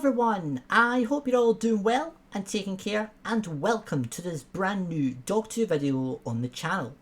everyone, I hope you're all doing well and taking care, and welcome to this brand new Doctor Who video on the channel.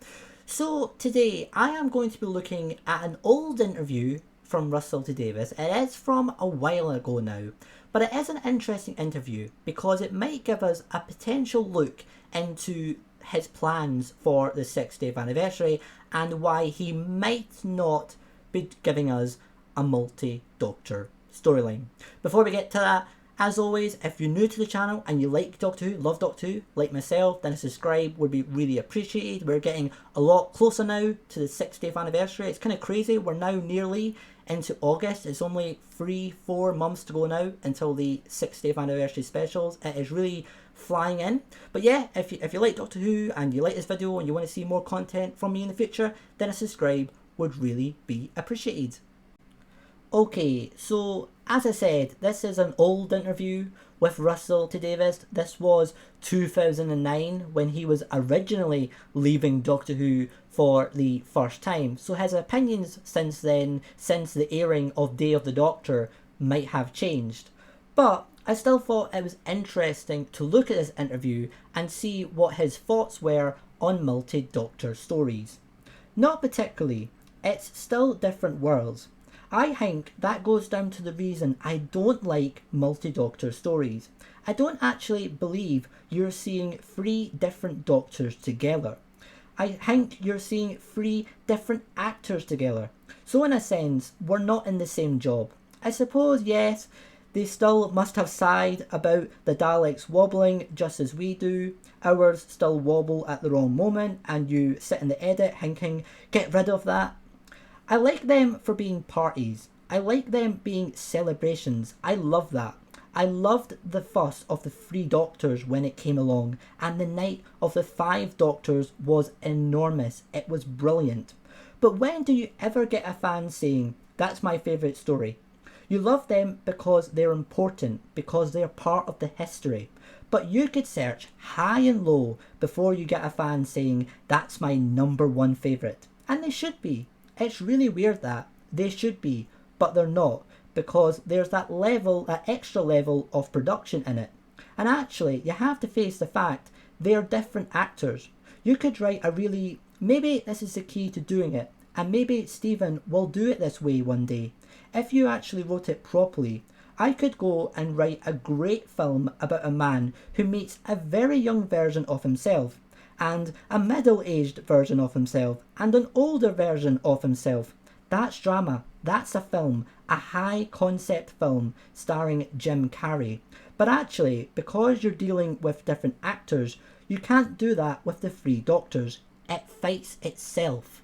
So today I am going to be looking at an old interview from Russell T Davies. It is from a while ago now, but it is an interesting interview because it might give us a potential look into his plans for the 60th anniversary and why he might not be giving us a multi-Doctor storyline. Before we get to that, as always, if you're new to the channel and you like Doctor Who, love Doctor Who, like myself, then a subscribe would be really appreciated. We're getting a lot closer now to the 60th anniversary. It's kind of crazy. We're now nearly into August. It's only 3-4 months to go now until the 60th anniversary specials. It is really flying in. But yeah, if you like Doctor Who and you like this video and you want to see more content from me in the future, then a subscribe would really be appreciated. Okay, so as I said, this is an old interview with Russell T Davies. This was 2009 when he was originally leaving Doctor Who for the first time. So his opinions since then, since the airing of Day of the Doctor, might have changed. But I still thought it was interesting to look at this interview and see what his thoughts were on multi-Doctor stories. Not particularly, it's still different worlds. I think that goes down to the reason I don't like multi-Doctor stories. I don't actually believe you're seeing 3 different Doctors together. I think you're seeing 3 different actors together. So in a sense, we're not in the same job. I suppose, yes, they still must have sighed about the Daleks wobbling just as we do. Ours still wobble at the wrong moment and you sit in the edit thinking, get rid of that. I like them for being parties. I like them being celebrations. I love that. I loved the fuss of the 3 Doctors when it came along, and the night of the 5 Doctors was enormous. It was brilliant. But when do you ever get a fan saying, that's my favourite story? You love them because they're important, because they're part of the history. But you could search high and low before you get a fan saying, that's my #1 favourite. And they should be. It's really weird that they should be, but they're not, because there's that extra level of production in it. And actually, you have to face the fact they're different actors. You could write maybe this is the key to doing it, and maybe Stephen will do it this way one day. If you actually wrote it properly, I could go and write a great film about a man who meets a very young version of himself, and a middle-aged version of himself, and an older version of himself. That's drama. That's a film. A high-concept film starring Jim Carrey. But actually, because you're dealing with different actors, you can't do that with the 3 Doctors. It fights itself.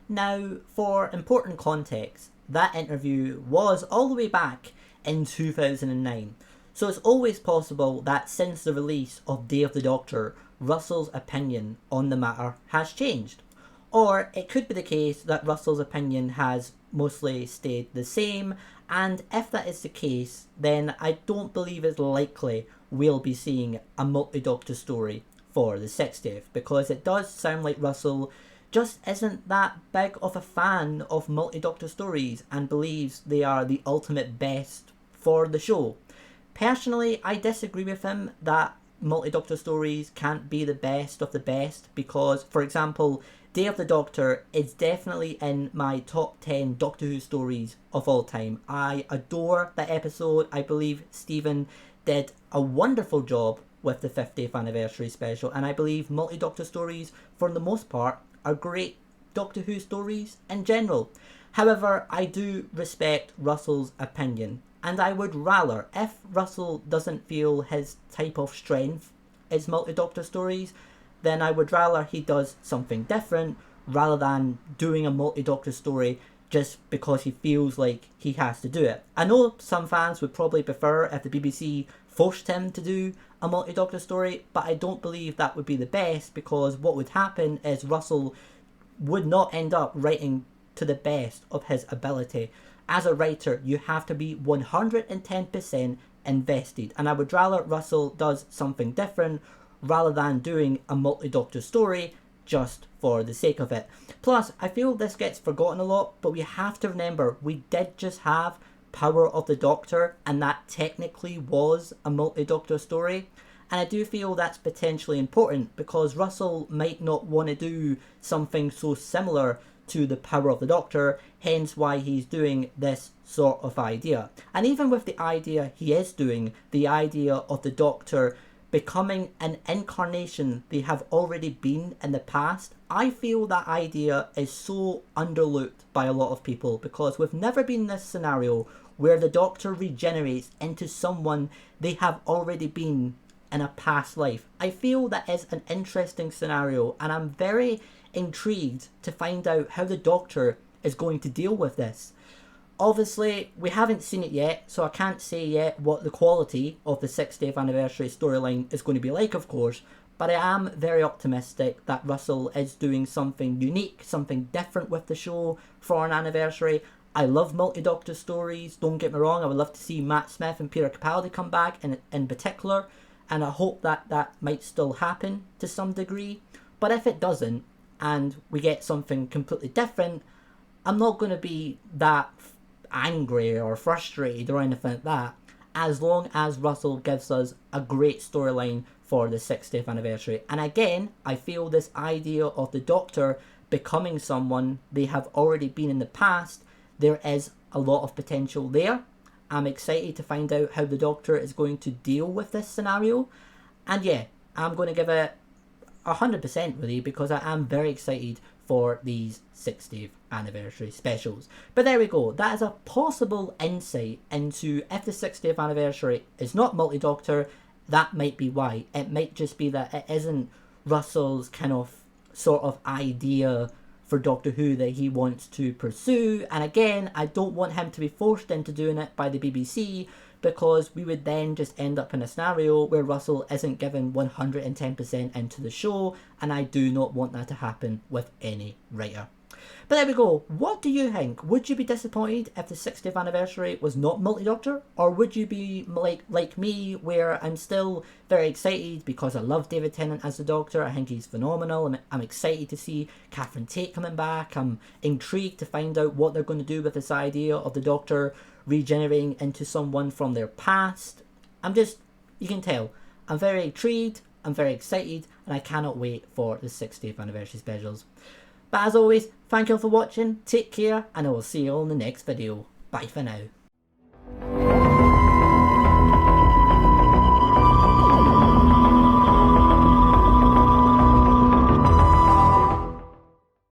Now, for important context, that interview was all the way back in 2009. So it's always possible that since the release of Day of the Doctor, Russell's opinion on the matter has changed. Or it could be the case that Russell's opinion has mostly stayed the same, and if that is the case, then I don't believe it's likely we'll be seeing a multi-Doctor story for the 60th, because it does sound like Russell just isn't that big of a fan of multi-Doctor stories and believes they are the ultimate best for the show. Personally, I disagree with him that multi-Doctor stories can't be the best of the best because, for example, Day of the Doctor is definitely in my top 10 Doctor Who stories of all time. I adore that episode. I believe Stephen did a wonderful job with the 50th anniversary special, and I believe multi-Doctor stories, for the most part, are great Doctor Who stories in general. However, I do respect Russell's opinion. And I would rather, if Russell doesn't feel his type of strength is multi-Doctor stories, then I would rather he does something different rather than doing a multi-Doctor story just because he feels like he has to do it. I know some fans would probably prefer if the BBC forced him to do a multi-Doctor story, but I don't believe that would be the best, because what would happen is Russell would not end up writing to the best of his ability. As a writer, you have to be 110% invested, and I would rather Russell does something different rather than doing a multi-Doctor story just for the sake of it. Plus, I feel this gets forgotten a lot, but we have to remember we did just have Power of the Doctor, and that technically was a multi-Doctor story. And I do feel that's potentially important because Russell might not want to do something so similar to the Power of the Doctor, hence why he's doing this sort of idea. And even with the idea he is doing, the idea of the Doctor becoming an incarnation they have already been in the past, I feel that idea is so underlooked by a lot of people because we've never been in this scenario where the Doctor regenerates into someone they have already been in a past life. I feel that is an interesting scenario, and I'm very intrigued to find out how the Doctor is going to deal with this. Obviously, we haven't seen it yet, so I can't say yet what the quality of the 60th anniversary storyline is going to be like, of course, but I am very optimistic that Russell is doing something unique, something different with the show for an anniversary. I love multi-Doctor stories, don't get me wrong, I would love to see Matt Smith and Peter Capaldi come back in particular, and I hope that that might still happen to some degree. But if it doesn't, and we get something completely different, I'm not going to be that angry or frustrated or anything like that, as long as Russell gives us a great storyline for the 60th anniversary. And again, I feel this idea of the Doctor becoming someone they have already been in the past, there is a lot of potential there. I'm excited to find out how the Doctor is going to deal with this scenario. And yeah, I'm going to give it 100% really, because I am very excited for these 60th anniversary specials. But there we go, that is a possible insight into if the 60th anniversary is not multi-Doctor, that might be why. It might just be that it isn't Russell's kind of sort of idea for Doctor Who that he wants to pursue. And again, I don't want him to be forced into doing it by the BBC, because we would then just end up in a scenario where Russell isn't given 110% into the show, and I do not want that to happen with any writer. But there we go. What do you think? Would you be disappointed if the 60th anniversary was not multi-Doctor? Or would you be like me, where I'm still very excited because I love David Tennant as the Doctor. I think he's phenomenal. I'm excited to see Catherine Tate coming back. I'm intrigued to find out what they're going to do with this idea of the Doctor regenerating into someone from their past. You can tell, I'm very intrigued, I'm very excited, and I cannot wait for the 60th anniversary specials. But as always, thank you all for watching, take care, and I will see you all in the next video. Bye for now.